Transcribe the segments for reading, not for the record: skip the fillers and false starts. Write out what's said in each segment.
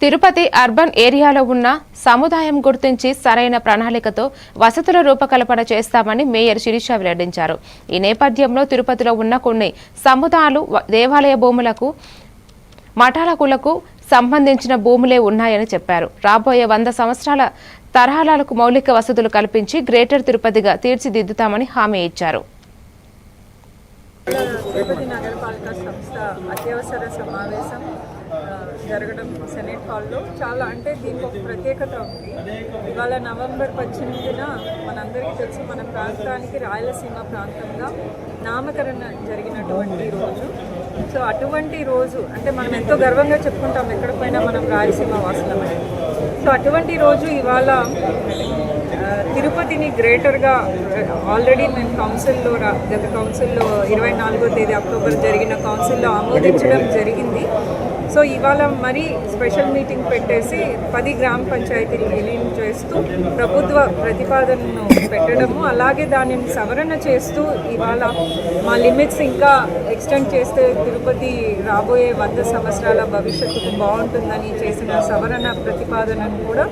Tirupati urban ఏరియాలో ఉన్న సముదాయం గుర్తించి సరైన ప్రణాళికతో వసతుల రూపకల్పన చేస్తామని మేయర్ శిరీష వెల్లడించారు. ఈ నేపథ్యంలో తిరుపతిలో ఉన్న కొన్ని సముదాయాలు దేవాలయ భూములకు మఠాలకులకు సంబంధించిన భూములే ఉన్నాయని చెప్పారు. రాబోయే 100 సంవత్సరాల తరహాలకు మౌలిక వసతులు కల్పించి గ్రేటర్ తిరుపతిగా తీర్చిదిద్దుతామని హామీ ఇచ్చారు. తిరుపతి నగరపాలక సంస్థ అత్యవసర సమావేశం జరగడం సెనేట్ హాల్లో చాలా అంటే దీనికి ఒక ప్రత్యేకత ఉంది. ఇవాళ నవంబర్ 18న మనందరికీ తెలుసు మన ప్రాంతానికి రాయలసీమ ప్రాంతంగా నామకరణ జరిగినటువంటి రోజు. సో అటువంటి రోజు అంటే మనం ఎంతో గర్వంగా చెప్పుకుంటాం ఎక్కడ పోయినా మనం రాయలసీమ వాసులమని. సో అటువంటి రోజు ఇవాళ తిరుపతిని గ్రేటర్గా ఆల్రెడీ మేము కౌన్సిల్లో గత కౌన్సిల్లో 24వ తేదీ అక్టోబర్ జరిగిన కౌన్సిల్లో ఆమోదించడం జరిగింది. సో ఇవాళ మరీ స్పెషల్ మీటింగ్ పెట్టేసి 10 గ్రామ పంచాయతీలు విలీనం చేస్తూ ప్రభుత్వ ప్రతిపాదనను పెట్టడము, అలాగే దానిని సవరణ చేస్తూ ఇవాళ మా లిమిట్స్ ఇంకా ఎక్స్టెండ్ చేస్తే తిరుపతి రాబోయే 100 సంవత్సరాల భవిష్యత్తుకు బాగుంటుందని చేసిన సవరణ ప్రతిపాదనను కూడా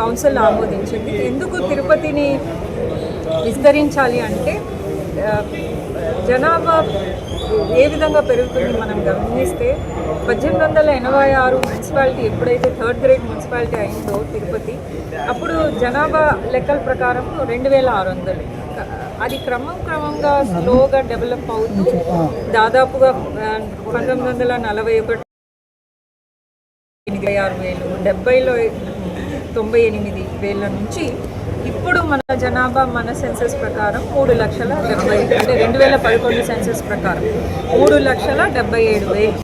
కౌన్సిల్ ఆమోదించింది. ఎందుకు తిరుపతిని విస్తరించాలి అంటే జనాభా ఏ విధంగా పెరుగుతుంది మనం గమనిస్తే 1886 మున్సిపాలిటీ ఎప్పుడైతే 3rd గ్రేడ్ మున్సిపాలిటీ అయిందో తిరుపతి, అప్పుడు జనాభా లెక్కల ప్రకారం 2600. అది క్రమంగా స్లోగా డెవలప్ అవుతూ దాదాపుగా 1941 86,000, 70లో 98,000 నుంచి ఇప్పుడు మన జనాభా మన సెన్సస్ ప్రకారం 3,70,000 అంటే 2011 సెన్సస్ ప్రకారం 3,77,000.